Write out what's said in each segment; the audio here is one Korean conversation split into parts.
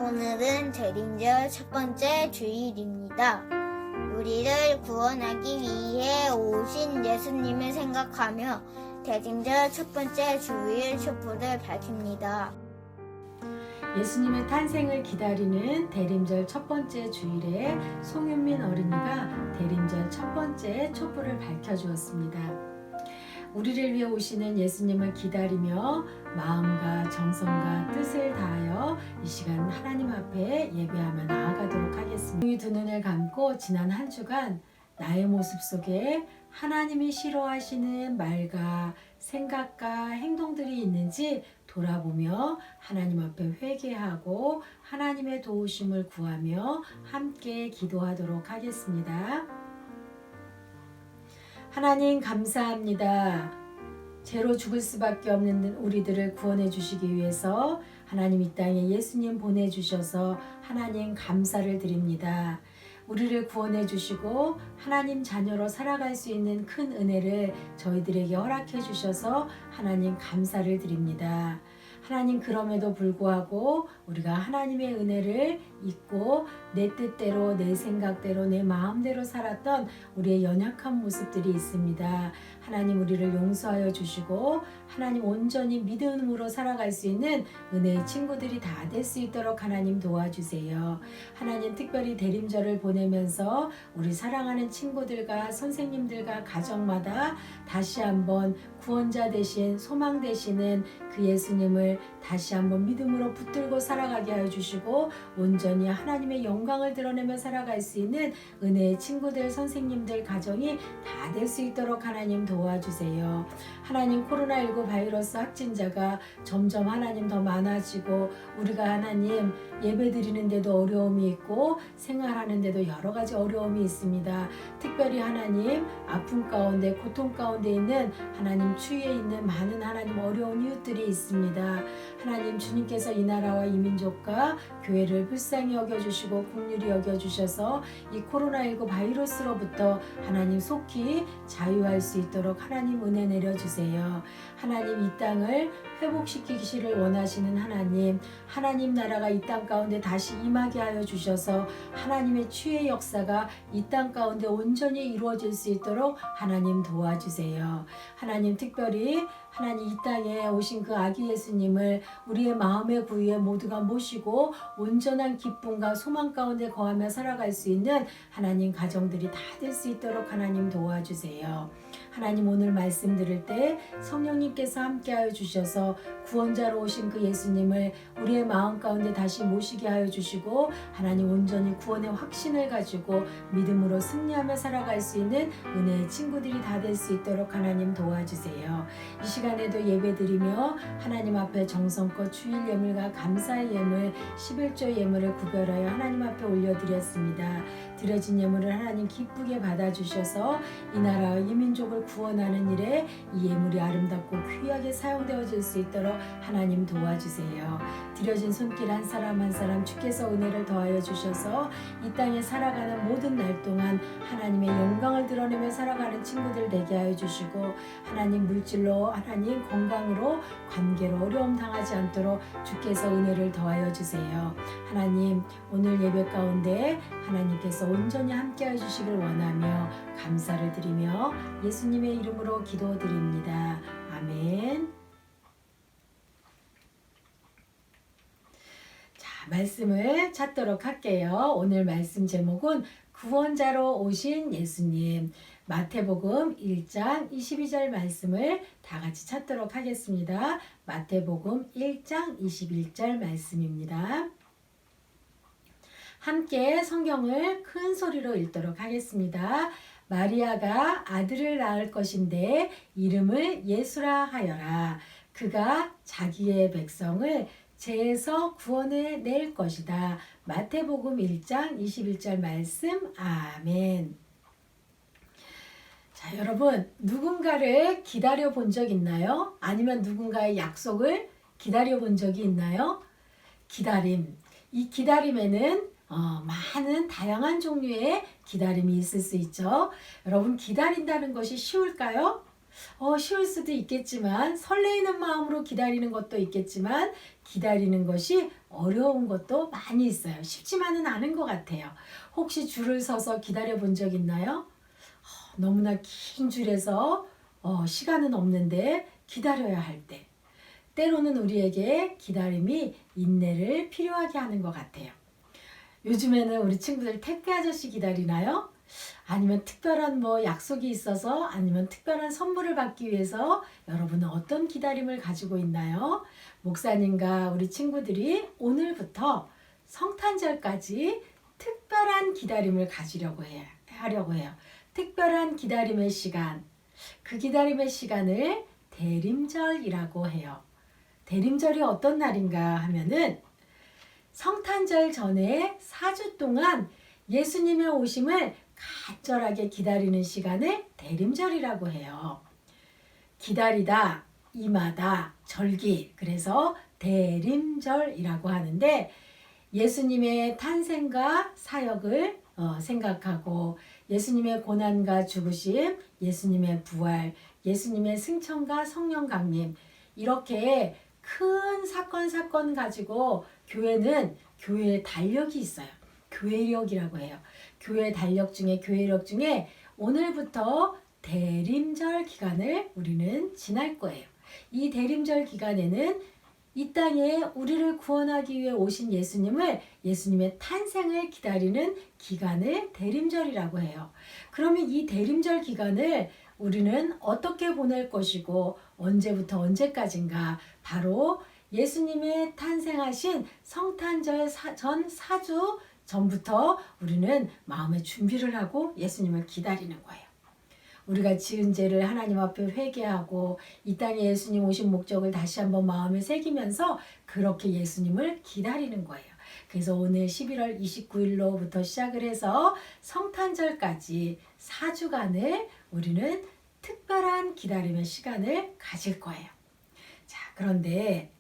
오늘은 대림절 첫 번째 주일입니다. 우리를 구원하기 위해 오신 예수님을 생각하며 대림절 첫 번째 주일 촛불을 밝힙니다. 예수님의 탄생을 기다리는 대림절 첫 번째 주일에 송윤민 어린이가 대림절 첫 번째 촛불을 밝혀주었습니다. 우리를 위해 오시는 예수님을 기다리며 마음과 정성과 뜻을 다하여 이 시간 하나님 앞에 예배하며 나아가도록 하겠습니다. 두 눈을 감고 지난 한 주간 나의 모습 속에 하나님이 싫어하시는 말과 생각과 행동들이 있는지 돌아보며 하나님 앞에 회개하고 하나님의 도우심을 구하며 함께 기도하도록 하겠습니다. 하나님 감사합니다. 죄로 죽을 수밖에 없는 우리들을 구원해 주시기 위해서 하나님 이 땅에 예수님 보내주셔서 하나님 감사를 드립니다. 우리를 구원해 주시고 하나님 자녀로 살아갈 수 있는 큰 은혜를 저희들에게 허락해 주셔서 하나님 감사를 드립니다. 하나님 그럼에도 불구하고 우리가 하나님의 은혜를 잊고 내 뜻대로 내 생각대로 내 마음대로 살았던 우리의 연약한 모습들이 있습니다. 하나님 우리를 용서하여 주시고 하나님 온전히 믿음으로 살아갈 수 있는 은혜의 친구들이 다 될 수 있도록 하나님 도와주세요. 하나님 특별히 대림절을 보내면서 우리 사랑하는 친구들과 선생님들과 가정마다 다시 한번 구원자 되신 소망 되시는 그 예수님을 다시 한번 믿음으로 붙들고 살아가게 하여 주시고 온전히 하나님의 영광을 드러내며 살아갈 수 있는 은혜의 친구들, 선생님들, 가정이 다 될 수 있도록 하나님 도와주세요. 하나님 코로나19 바이러스 확진자가 점점 하나님 더 많아지고 우리가 하나님 예배 드리는데도 어려움이 있고 생활하는데도 여러 가지 어려움이 있습니다. 특별히 하나님 아픔 가운데 고통 가운데 있는 하나님 추위에 있는 많은 하나님 어려운 이웃들이 있습니다. 하나님 주님께서 이 나라와 이 민족과 교회를 불쌍히 여겨주시고 긍휼히 여겨주셔서 이 코로나19 바이러스로부터 하나님 속히 자유할 수 있도록 하나님 은혜 내려주세요. 하나님 이 땅을 회복시키기를 원하시는 하나님 나라가 이 땅 가운데 다시 임하게 하여 주셔서 하나님의 치유의 역사가 이 땅 가운데 온전히 이루어질 수 있도록 하나님 도와주세요. 하나님 특별히 하나님 이 땅에 오신 그 아기 예수님을 우리의 마음의 구유에 모두가 모시고 온전한 기쁨과 소망 가운데 거하며 살아갈 수 있는 하나님 가정들이 다 될 수 있도록 하나님 도와주세요. 하나님 오늘 말씀 들을 때 성령님께서 함께하여 주셔서 구원자로 오신 그 예수님을 우리의 마음 가운데 다시 모시게 하여 주시고 하나님 온전히 구원의 확신을 가지고 믿음으로 승리하며 살아갈 수 있는 은혜의 친구들이 다 될 수 있도록 하나님 도와주세요. 이 시간에도 예배드리며 하나님 앞에 정성껏 주일 예물과 감사의 예물 11조 예물을 구별하여 하나님 앞에 올려드렸습니다. 드려진 예물을 하나님 기쁘게 받아주셔서 이 나라와 이 민족을 구원하는 일에 이 예물이 아름답고 귀하게 사용되어질 수 있도록 하나님 도와주세요. 드려진 손길 한 사람 한 사람 주께서 은혜를 더하여 주셔서 이 땅에 살아가는 모든 날 동안 하나님의 영광을 드러내며 살아가는 친구들 되게 하여 주시고 하나님 물질로 하나님 건강으로 관계로 어려움 당하지 않도록 주께서 은혜를 더하여 주세요. 하나님 오늘 예배 가운데 하나님께서 온전히 함께해 주시길 원하며 감사를 드리며 예수님의 이름으로 기도드립니다. 아멘. 자, 말씀을 찾도록 할게요. 오늘 말씀 제목은 구원자로 오신 예수님. 마태복음 1장 22절 말씀을 다 같이 찾도록 하겠습니다. 마태복음 1장 21절 말씀입니다. 함께 성경을 큰 소리로 읽도록 하겠습니다. 마리아가 아들을 낳을 것인데 이름을 예수라 하여라. 그가 자기의 백성을 죄에서 구원해 낼 것이다. 마태복음 1장 21절 말씀. 아멘. 자, 여러분 누군가를 기다려 본 적 있나요? 아니면 누군가의 약속을 기다려 본 적이 있나요? 기다림. 이 기다림에는 많은 다양한 종류의 기다림이 있을 수 있죠. 여러분 기다린다는 것이 쉬울까요? 쉬울 수도 있겠지만 설레이는 마음으로 기다리는 것도 있겠지만 기다리는 것이 어려운 것도 많이 있어요. 쉽지만은 않은 것 같아요. 혹시 줄을 서서 기다려 본 적 있나요? 너무나 긴 줄에서 시간은 없는데 기다려야 할 때. 때로는 우리에게 기다림이 인내를 필요하게 하는 것 같아요. 요즘에는 우리 친구들 택배 아저씨 기다리나요? 아니면 특별한 약속이 있어서 아니면 특별한 선물을 받기 위해서 여러분은 어떤 기다림을 가지고 있나요? 목사님과 우리 친구들이 오늘부터 성탄절까지 특별한 기다림을 하려고 해요. 특별한 기다림의 시간. 그 기다림의 시간을 대림절이라고 해요. 대림절이 어떤 날인가 하면은 성탄절 전에 4주 동안 예수님의 오심을 간절하게 기다리는 시간을 대림절이라고 해요. 기다리다, 임하다, 절기. 그래서 대림절이라고 하는데 예수님의 탄생과 사역을 생각하고 예수님의 고난과 죽으심, 예수님의 부활, 예수님의 승천과 성령 강림 이렇게 큰 사건 가지고 교회는 교회의 달력이 있어요. 교회력이라고 해요. 교회력 중에 오늘부터 대림절 기간을 우리는 지날 거예요. 이 대림절 기간에는 이 땅에 우리를 구원하기 위해 오신 예수님의 탄생을 기다리는 기간을 대림절이라고 해요. 그러면 이 대림절 기간을 우리는 어떻게 보낼 것이고 언제부터 언제까지인가? 바로 예수님의 탄생하신 성탄절 전 4주 전부터 우리는 마음의 준비를 하고 예수님을 기다리는 거예요. 우리가 지은 죄를 하나님 앞에 회개하고 이 땅에 예수님 오신 목적을 다시 한번 마음에 새기면서 그렇게 예수님을 기다리는 거예요. 그래서 오늘 11월 29일로부터 시작을 해서 성탄절까지 4주간을 우리는 특별한 기다림의 시간을 가질 거예요. 자, 그런데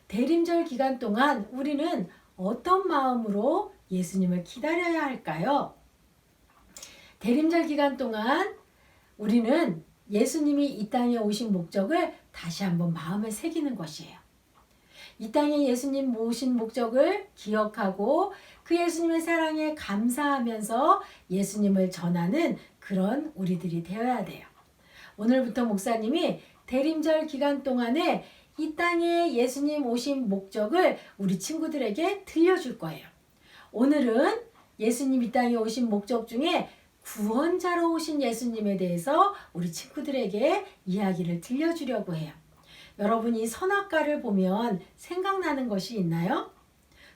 대림절 기간 동안 우리는 어떤 마음으로 예수님을 기다려야 할까요? 대림절 기간 동안 우리는 예수님이 이 땅에 오신 목적을 다시 한번 마음에 새기는 것이에요. 이 땅에 예수님 오신 목적을 기억하고 그 예수님의 사랑에 감사하면서 예수님을 전하는 그런 우리들이 되어야 돼요. 오늘부터 목사님이 대림절 기간 동안에 이 땅에 예수님 오신 목적을 우리 친구들에게 들려줄 거예요. 오늘은 예수님 이 땅에 오신 목적 중에 구원자로 오신 예수님에 대해서 우리 친구들에게 이야기를 들려주려고 해요. 여러분이 선악과를 보면 생각나는 것이 있나요?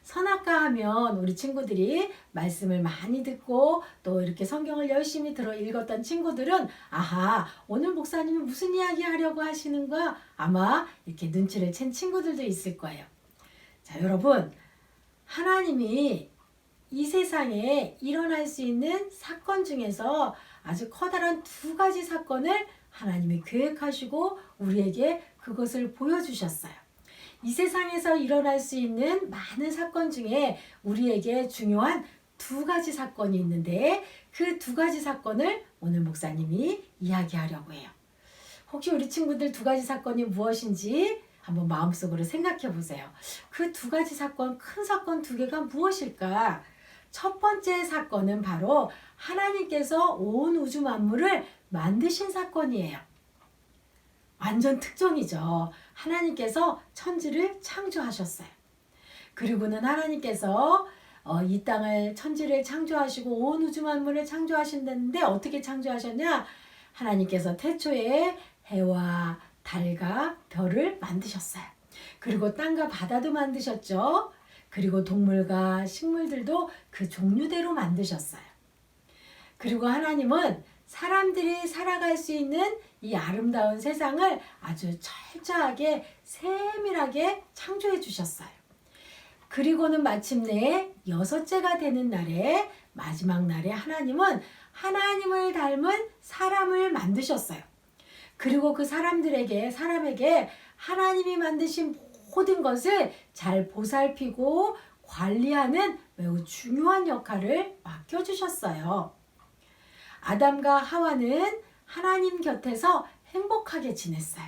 선악과 하면 우리 친구들이 말씀을 많이 듣고 또 이렇게 성경을 열심히 읽었던 친구들은 아하, 오늘 목사님이 무슨 이야기 하려고 하시는가 아마 이렇게 눈치를 챈 친구들도 있을 거예요. 자, 여러분, 하나님이 이 세상에 일어날 수 있는 사건 중에서 아주 커다란 2가지 사건을 하나님이 계획하시고 우리에게 그것을 보여주셨어요. 이 세상에서 일어날 수 있는 많은 사건 중에 우리에게 중요한 2가지 사건이 있는데 그 2가지 사건을 오늘 목사님이 이야기하려고 해요. 혹시 우리 친구들 2가지 사건이 무엇인지 한번 마음속으로 생각해 보세요. 그 2가지 사건, 큰 사건 2개가 무엇일까? 첫 번째 사건은 바로 하나님께서 온 우주 만물을 만드신 사건이에요. 완전 특종이죠. 하나님께서 천지를 창조하셨어요. 그리고는 하나님께서 이 땅을 천지를 창조하시고 온 우주 만물을 창조하신다는데 어떻게 창조하셨냐? 하나님께서 태초에 해와 달과 별을 만드셨어요. 그리고 땅과 바다도 만드셨죠. 그리고 동물과 식물들도 그 종류대로 만드셨어요. 그리고 하나님은 사람들이 살아갈 수 있는 이 아름다운 세상을 아주 철저하게 세밀하게 창조해 주셨어요. 그리고는 마침내 6째가 되는 날에 마지막 날에 하나님은 하나님을 닮은 사람을 만드셨어요. 그리고 그 사람에게 하나님이 만드신 모든 것을 잘 보살피고 관리하는 매우 중요한 역할을 맡겨주셨어요. 아담과 하와는 하나님 곁에서 행복하게 지냈어요.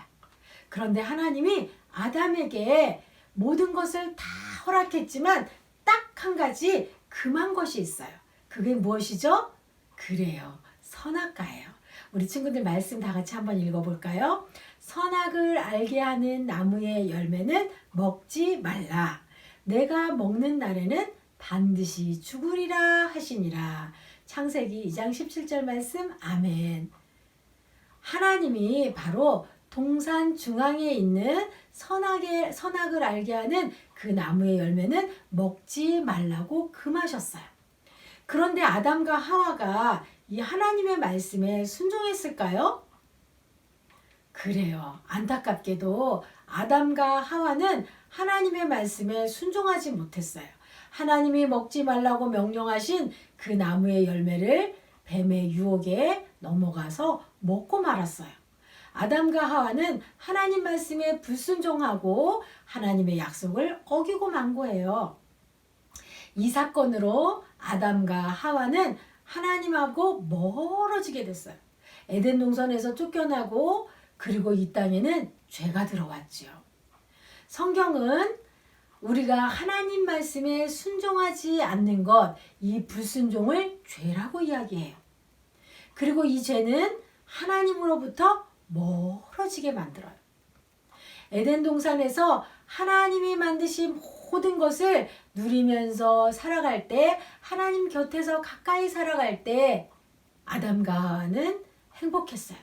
그런데 하나님이 아담에게 모든 것을 다 허락했지만 딱 한 가지 금한 것이 있어요. 그게 무엇이죠? 그래요. 선악과예요. 우리 친구들 말씀 다 같이 한번 읽어볼까요? 선악을 알게 하는 나무의 열매는 먹지 말라. 내가 먹는 날에는 반드시 죽으리라 하시니라. 창세기 2장 17절 말씀. 아멘. 하나님이 바로 동산 중앙에 있는 선악을 알게 하는 그 나무의 열매는 먹지 말라고 금하셨어요. 그런데 아담과 하와가 이 하나님의 말씀에 순종했을까요? 그래요. 안타깝게도 아담과 하와는 하나님의 말씀에 순종하지 못했어요. 하나님이 먹지 말라고 명령하신 그 나무의 열매를 뱀의 유혹에 넘어가서 먹고 말았어요. 아담과 하와는 하나님 말씀에 불순종하고 하나님의 약속을 어기고 만 거예요. 이 사건으로 아담과 하와는 하나님하고 멀어지게 됐어요. 에덴 동산에서 쫓겨나고 그리고 이 땅에는 죄가 들어왔지요. 성경은 우리가 하나님 말씀에 순종하지 않는 것, 이 불순종을 죄라고 이야기해요. 그리고 이 죄는 하나님으로부터 멀어지게 만들어요. 에덴 동산에서 하나님이 만드신 모든 것을 누리면서 살아갈 때, 하나님 곁에서 가까이 살아갈 때 아담과 하와는 행복했어요.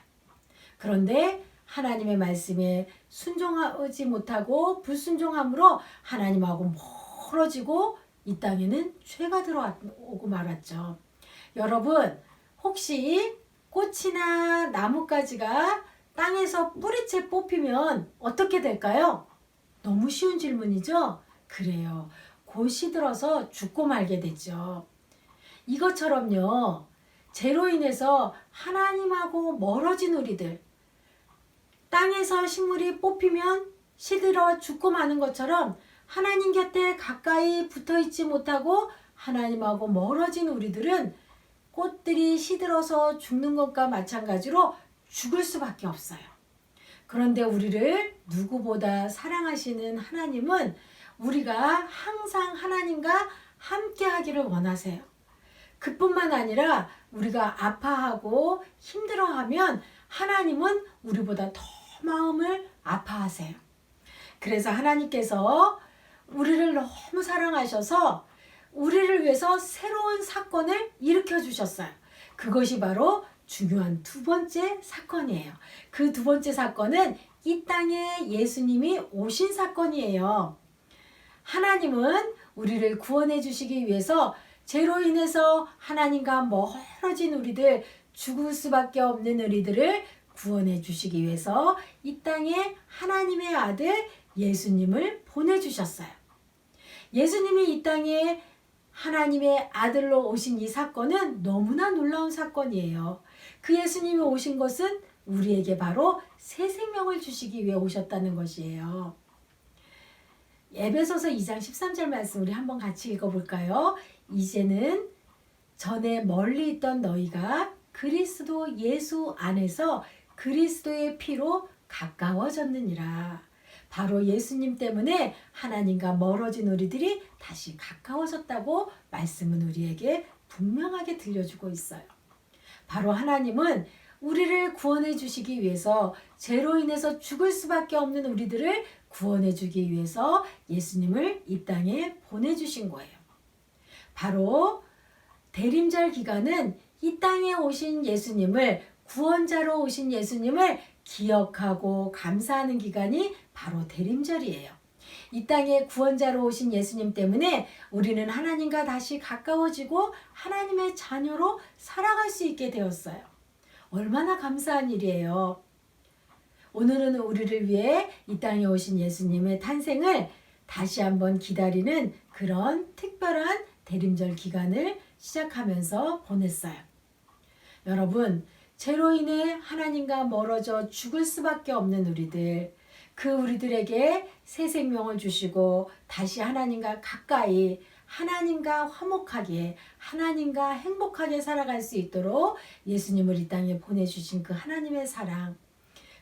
그런데 하나님의 말씀에 순종하지 못하고 불순종함으로 하나님하고 멀어지고 이 땅에는 죄가 들어오고 말았죠. 여러분, 혹시 꽃이나 나뭇가지가 땅에서 뿌리채 뽑히면 어떻게 될까요? 너무 쉬운 질문이죠? 그래요. 곧 시들어서 죽고 말게 되죠. 이것처럼요. 죄로 인해서 하나님하고 멀어진 우리들, 땅에서 식물이 뽑히면 시들어 죽고 마는 것처럼 하나님 곁에 가까이 붙어 있지 못하고 하나님하고 멀어진 우리들은 꽃들이 시들어서 죽는 것과 마찬가지로 죽을 수밖에 없어요. 그런데 우리를 누구보다 사랑하시는 하나님은 우리가 항상 하나님과 함께 하기를 원하세요. 그뿐만 아니라 우리가 아파하고 힘들어하면 하나님은 우리보다 더 마음을 아파하세요. 그래서 하나님께서 우리를 너무 사랑하셔서 우리를 위해서 새로운 사건을 일으켜 주셨어요. 그것이 바로 중요한 두 번째 사건이에요. 그 두 번째 사건은 이 땅에 예수님이 오신 사건이에요. 하나님은 우리를 구원해 주시기 위해서 죄로 인해서 하나님과 멀어진 우리들, 죽을 수밖에 없는 우리들을 구원해 주시기 위해서 이 땅에 하나님의 아들 예수님을 보내주셨어요. 예수님이 이 땅에 하나님의 아들로 오신 이 사건은 너무나 놀라운 사건이에요. 그 예수님이 오신 것은 우리에게 바로 새 생명을 주시기 위해 오셨다는 것이에요. 에베소서 2장 13절 말씀 우리 한번 같이 읽어볼까요? 이제는 전에 멀리 있던 너희가 그리스도 예수 안에서 그리스도의 피로 가까워졌느니라. 바로 예수님 때문에 하나님과 멀어진 우리들이 다시 가까워졌다고 말씀은 우리에게 분명하게 들려주고 있어요. 바로 하나님은 우리를 구원해 주시기 위해서 죄로 인해서 죽을 수밖에 없는 우리들을 구원해 주기 위해서 예수님을 이 땅에 보내주신 거예요. 바로 대림절 기간은 이 땅에 오신 예수님을, 구원자로 오신 예수님을 기억하고 감사하는 기간이 바로 대림절이에요. 이 땅에 구원자로 오신 예수님 때문에 우리는 하나님과 다시 가까워지고 하나님의 자녀로 살아갈 수 있게 되었어요. 얼마나 감사한 일이에요. 오늘은 우리를 위해 이 땅에 오신 예수님의 탄생을 다시 한번 기다리는 그런 특별한 대림절 기간을 시작하면서 보냈어요. 여러분, 죄로 인해 하나님과 멀어져 죽을 수밖에 없는 우리들, 그 우리들에게 새 생명을 주시고 다시 하나님과 가까이, 하나님과 화목하게, 하나님과 행복하게 살아갈 수 있도록 예수님을 이 땅에 보내주신 그 하나님의 사랑,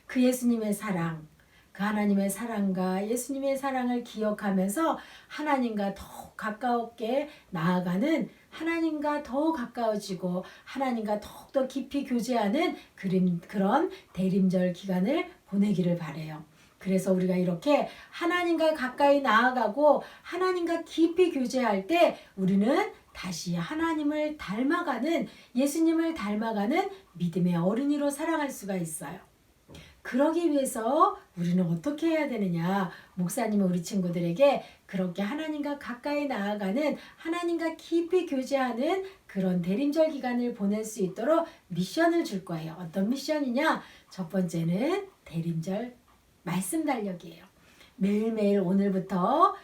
그 예수님의 사랑, 그 하나님의 사랑과 예수님의 사랑을 기억하면서 하나님과 더욱 가깝게 나아가는, 하나님과 더욱 가까워지고 하나님과 더욱더 깊이 교제하는 그런 대림절 기간을 보내기를 바라요. 그래서 우리가 이렇게 하나님과 가까이 나아가고 하나님과 깊이 교제할 때 우리는 다시 하나님을 닮아가는, 예수님을 닮아가는 믿음의 어린이로 살아갈 수가 있어요. 그러기 위해서 우리는 어떻게 해야 되느냐? 목사님은 우리 친구들에게 그렇게 하나님과 가까이 나아가는, 하나님과 깊이 교제하는 그런 대림절 기간을 보낼 수 있도록 미션을 줄 거예요. 어떤 미션이냐? 첫 번째는 대림절 말씀 달력이에요. 매일매일 오늘부터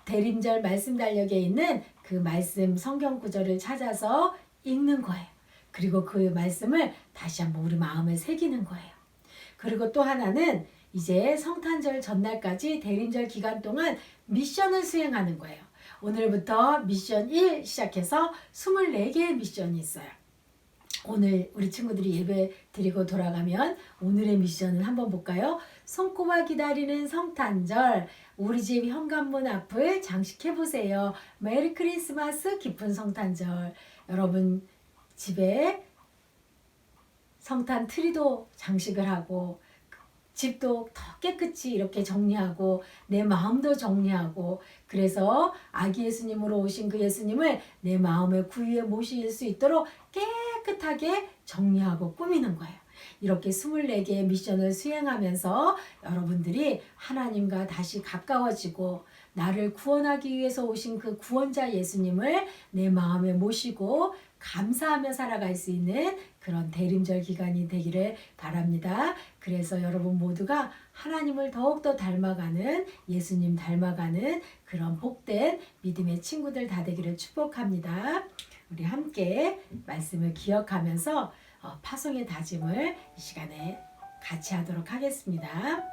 대림절 말씀 달력에 있는 그 말씀 성경 구절을 찾아서 읽는 거예요. 그리고 그 말씀을 다시 한번 우리 마음에 새기는 거예요. 그리고 또 하나는 이제 성탄절 전날까지 대림절 기간 동안 미션을 수행하는 거예요. 오늘부터 미션 1 시작해서 24개의 미션이 있어요. 오늘 우리 친구들이 예배 드리고 돌아가면 오늘의 미션을 한번 볼까요? 손꼽아 기다리는 성탄절, 우리 집 현관문 앞을 장식해보세요. 메리 크리스마스, 기쁜 성탄절. 여러분 집에 성탄 트리도 장식을 하고 집도 더 깨끗이 이렇게 정리하고 내 마음도 정리하고, 그래서 아기 예수님으로 오신 그 예수님을 내 마음의 구유에 모실 수 있도록 깨끗하게 정리하고 꾸미는 거예요. 이렇게 24개의 미션을 수행하면서 여러분들이 하나님과 다시 가까워지고 나를 구원하기 위해서 오신 그 구원자 예수님을 내 마음에 모시고 감사하며 살아갈 수 있는 그런 대림절 기간이 되기를 바랍니다. 그래서 여러분 모두가 하나님을 더욱더 닮아가는, 예수님 닮아가는 그런 복된 믿음의 친구들 다 되기를 축복합니다. 우리 함께 말씀을 기억하면서 파송의 다짐을 이 시간에 같이 하도록 하겠습니다.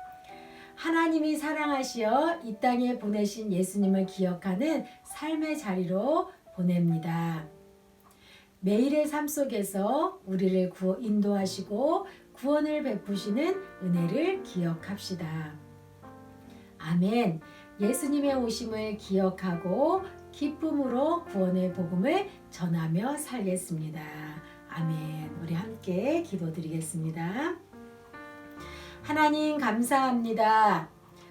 하나님이 사랑하시어 이 땅에 보내신 예수님을 기억하는 삶의 자리로 보냅니다. 매일의 삶 속에서 우리를 인도하시고 구원을 베푸시는 은혜를 기억합시다. 아멘. 예수님의 오심을 기억하고 기쁨으로 구원의 복음을 전하며 살겠습니다. 아멘. 우리 함께 기도드리겠습니다. 하나님 감사합니다.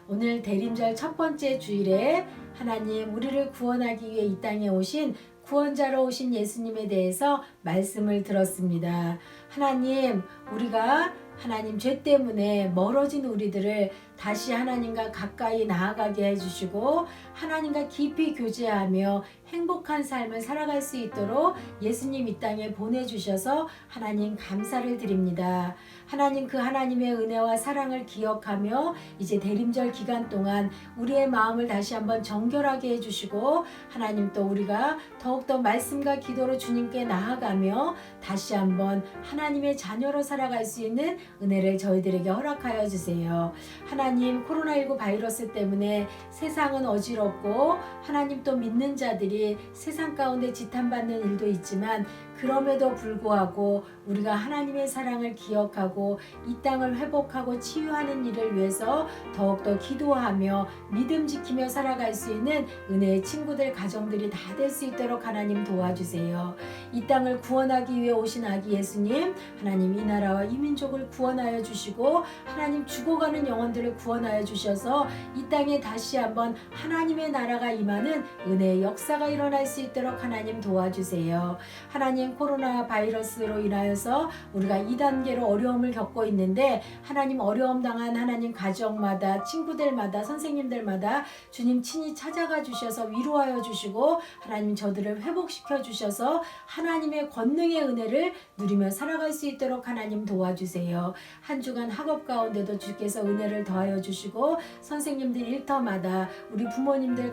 오늘 대림절 첫 번째 주일에 하나님 우리를 구원하기 위해 이 땅에 오신 구원자로 오신 예수님에 대해서 말씀을 들었습니다. 하나님, 우리가 하나님 죄 때문에 멀어진 우리들을 다시 하나님과 가까이 나아가게 해주시고 하나님과 깊이 교제하며 행복한 삶을 살아갈 수 있도록 예수님 이 땅에 보내주셔서 하나님 감사를 드립니다. 하나님, 그 하나님의 은혜와 사랑을 기억하며 이제 대림절 기간 동안 우리의 마음을 다시 한번 정결하게 해주시고 하나님, 또 우리가 더욱더 말씀과 기도로 주님께 나아가며 다시 한번 하나님의 자녀로 살아갈 수 있는 은혜를 저희들에게 허락하여 주세요. 하나님, 코로나19 바이러스 때문에 세상은 어지럽고 하나님, 또 믿는 자들이 세상 가운데 지탄받는 일도 있지만 그럼에도 불구하고 우리가 하나님의 사랑을 기억하고 이 땅을 회복하고 치유하는 일을 위해서 더욱더 기도하며 믿음 지키며 살아갈 수 있는 은혜의 친구들, 가정들이 다 될 수 있도록 하나님 도와주세요. 이 땅을 구원하기 위해 오신 아기 예수님, 하나님 이 나라와 이 민족을 구원하여 주시고 하나님 죽어가는 영혼들을 구원하여 주셔서 이 땅에 다시 한번 하나님의 나라가 임하는 은혜의 역사가 일어날 수 있도록 하나님 도와주세요. 하나님, 코로나 바이러스로 인하여서 우리가 2단계로 어려움을 겪고 있는데 하나님, 어려움 당한 하나님 가정마다, 친구들마다, 선생님들마다 주님 친히 찾아가 주셔서 위로하여 주시고 하나님 저들을 회복시켜 주셔서 하나님의 권능의 은혜를 누리며 살아갈 수 있도록 하나님 도와주세요. 한 주간 학업 가운데도 주께서 은혜를 더하여 주시고 선생님들 일터마다, 우리 부모님들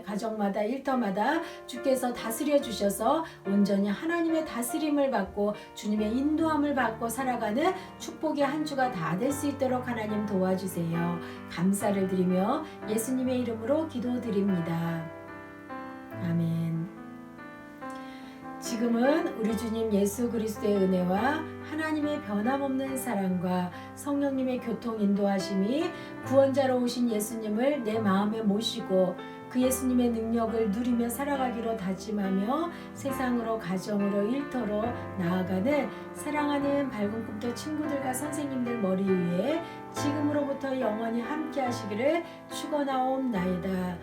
가정마다 일터마다 주께서 다스려 주셔서 온전히 하나님의 다스림을 받고 주님의 인도함을 받고 살아가는 축복의 한 주가 다 될 수 있도록 하나님 도와주세요. 감사를 드리며 예수님의 이름으로 기도드립니다. 아멘. 지금은 우리 주님 예수 그리스도의 은혜와 하나님의 변함없는 사랑과 성령님의 교통 인도하심이 구원자로 오신 예수님을 내 마음에 모시고 그 예수님의 능력을 누리며 살아가기로 다짐하며 세상으로 가정으로 일터로 나아가는 사랑하는 밝은 꿈도 친구들과 선생님들 머리 위에 지금으로부터 영원히 함께 하시기를 축원하옵나이다.